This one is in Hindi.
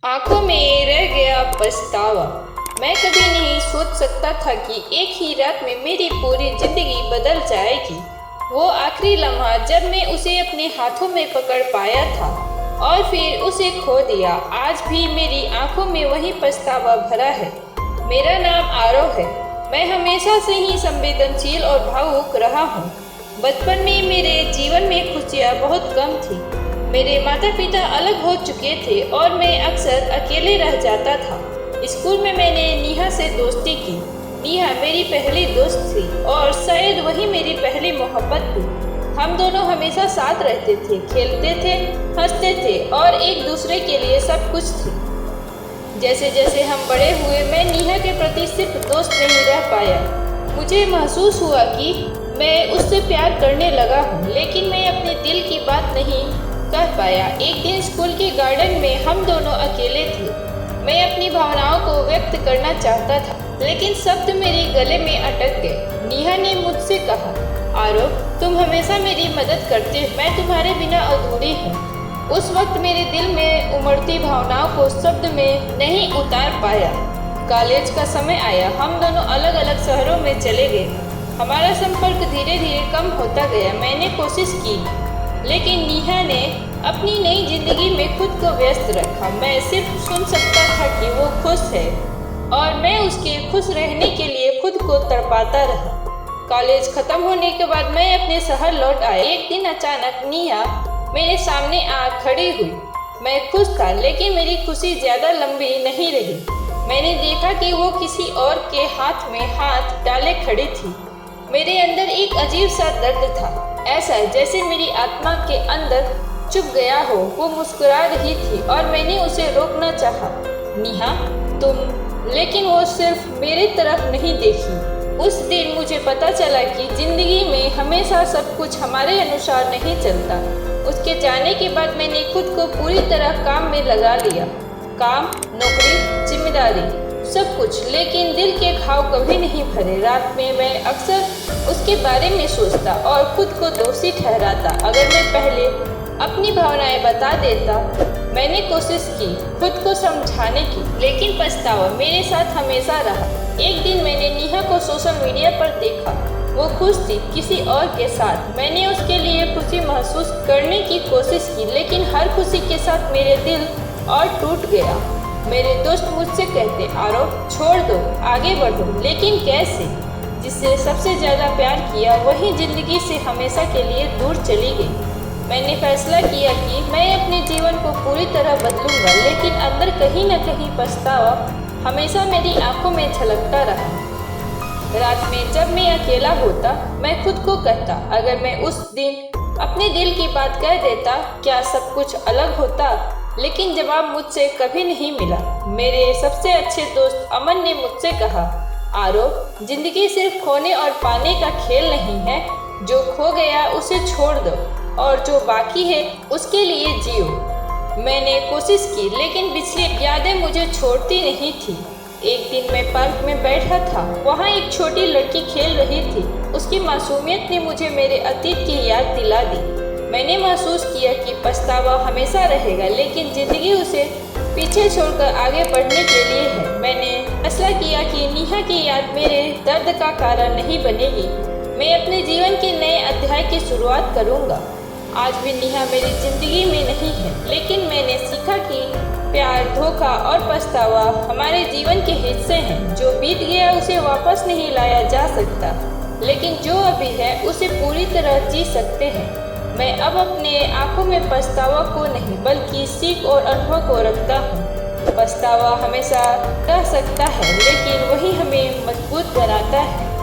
आंखों में रह गया पछतावा। मैं कभी नहीं सोच सकता था कि एक ही रात में मेरी पूरी जिंदगी बदल जाएगी। वो आखिरी लम्हा जब मैं उसे अपने हाथों में पकड़ पाया था और फिर उसे खो दिया। आज भी मेरी आंखों में वही पछतावा भरा है। मेरा नाम आरव है। मैं हमेशा से ही संवेदनशील और भावुक रहा हूँ। बचपन में मेरे जीवन में खुशियाँ बहुत कम थी। मेरे माता पिता अलग हो चुके थे और मैं अक्सर अकेले रह जाता था। स्कूल में मैंने नेहा से दोस्ती की। नेहा मेरी पहली दोस्त थी और शायद वही मेरी पहली मोहब्बत थी। हम दोनों हमेशा साथ रहते थे, खेलते थे, हंसते थे और एक दूसरे के लिए सब कुछ थे। जैसे जैसे हम बड़े हुए मैं नेहा के प्रति सिर्फ दोस्त नहीं रह पाया। मुझे महसूस हुआ कि मैं उससे प्यार करने लगा हूँ, लेकिन मैं अपने दिल की बात नहीं कह पाया। एक दिन स्कूल के गार्डन में हम दोनों अकेले थे। मैं अपनी भावनाओं को व्यक्त करना चाहता था, लेकिन शब्द मेरे गले में अटक गए। नेहा ने मुझसे कहा, आरव, तुम हमेशा मेरी मदद करते हो, मैं तुम्हारे बिना अधूरी हूँ। उस वक्त मेरे दिल में उमड़ती भावनाओं को शब्द में नहीं उतार पाया। कॉलेज का समय आया। हम दोनों अलग अलग शहरों में चले गए। हमारा संपर्क धीरे धीरे कम होता गया। मैंने कोशिश की, लेकिन नेहा ने अपनी नई जिंदगी में खुद को व्यस्त रखा। मैं सिर्फ सुन सकता था कि वो खुश है और मैं उसके खुश रहने के लिए खुद को तड़पाता रहा। कॉलेज खत्म होने के बाद मैं अपने शहर लौट आया। एक दिन अचानक नेहा मेरे सामने आ खड़ी हुई। मैं खुश था, लेकिन मेरी खुशी ज्यादा लंबी नहीं रही। मैंने देखा कि वो किसी और के हाथ में हाथ डाले खड़ी थी। मेरे अंदर एक अजीब सा दर्द था, ऐसा जैसे मेरी आत्मा के अंदर चुप गया हो। वो मुस्कुरा रही थी और मैंने उसे रोकना चाहा। नेहा, तुम। लेकिन वो सिर्फ मेरी तरफ नहीं देखी। उस दिन मुझे पता चला कि जिंदगी में हमेशा सब कुछ हमारे अनुसार नहीं चलता। उसके जाने के बाद मैंने खुद को पूरी तरह काम में लगा लिया। काम, नौकरी, जिम्मेदारी, सब कुछ, लेकिन दिल के घाव कभी नहीं भरे। रात में मैं अक्सर उसके बारे में सोचता और खुद को दोषी ठहराता। अगर मैं पहले अपनी भावनाएं बता देता। मैंने कोशिश की खुद को समझाने की, लेकिन पछतावा मेरे साथ हमेशा रहा। एक दिन मैंने नेहा को सोशल मीडिया पर देखा। वो खुश थी किसी और के साथ। मैंने उसके लिए खुशी महसूस करने की कोशिश की, लेकिन हर खुशी के साथ मेरे दिल और टूट गया। मेरे दोस्त मुझसे कहते, आरव, छोड़ दो, आगे बढ़ो, लेकिन कैसे? जिससे सबसे ज़्यादा प्यार किया वही जिंदगी से हमेशा के लिए दूर चली गई। मैंने फैसला किया कि मैं अपने जीवन को पूरी तरह बदलूंगा, लेकिन अंदर कहीं न कहीं पछतावा हमेशा मेरी आंखों में झलकता रहा। रात में जब मैं अकेला होता, मैं खुद को कहता, अगर मैं उस दिन अपने दिल की बात कह देता, क्या सब कुछ अलग होता? लेकिन जवाब मुझसे कभी नहीं मिला। मेरे सबसे अच्छे दोस्त अमन ने मुझसे कहा, आरव, जिंदगी सिर्फ खोने और पाने का खेल नहीं है। जो खो गया उसे छोड़ दो और जो बाकी है उसके लिए जियो। मैंने कोशिश की, लेकिन पिछली यादें मुझे छोड़ती नहीं थी। एक दिन मैं पार्क में बैठा था। वहाँ एक छोटी लड़की खेल रही थी। उसकी मासूमियत ने मुझे मेरे अतीत की याद दिला दी। मैंने महसूस किया कि पछतावा हमेशा रहेगा, लेकिन जिंदगी उसे पीछे छोड़कर आगे बढ़ने के लिए है। मैंने फैसला किया कि नेहा की याद मेरे दर्द का कारण नहीं बनेगी। मैं अपने जीवन के नए अध्याय की शुरुआत करूंगा। आज भी नेहा मेरी जिंदगी में नहीं है, लेकिन मैंने सीखा कि प्यार, धोखा और पछतावा हमारे जीवन के हिस्से हैं। जो बीत गया उसे वापस नहीं लाया जा सकता, लेकिन जो अभी है उसे पूरी तरह जी सकते हैं। मैं अब अपने आंखों में पछतावा को नहीं, बल्कि सीख और अनुभव को रखता हूँ। पछतावा हमेशा रह सकता है, लेकिन वही हमें मजबूत बनाता है।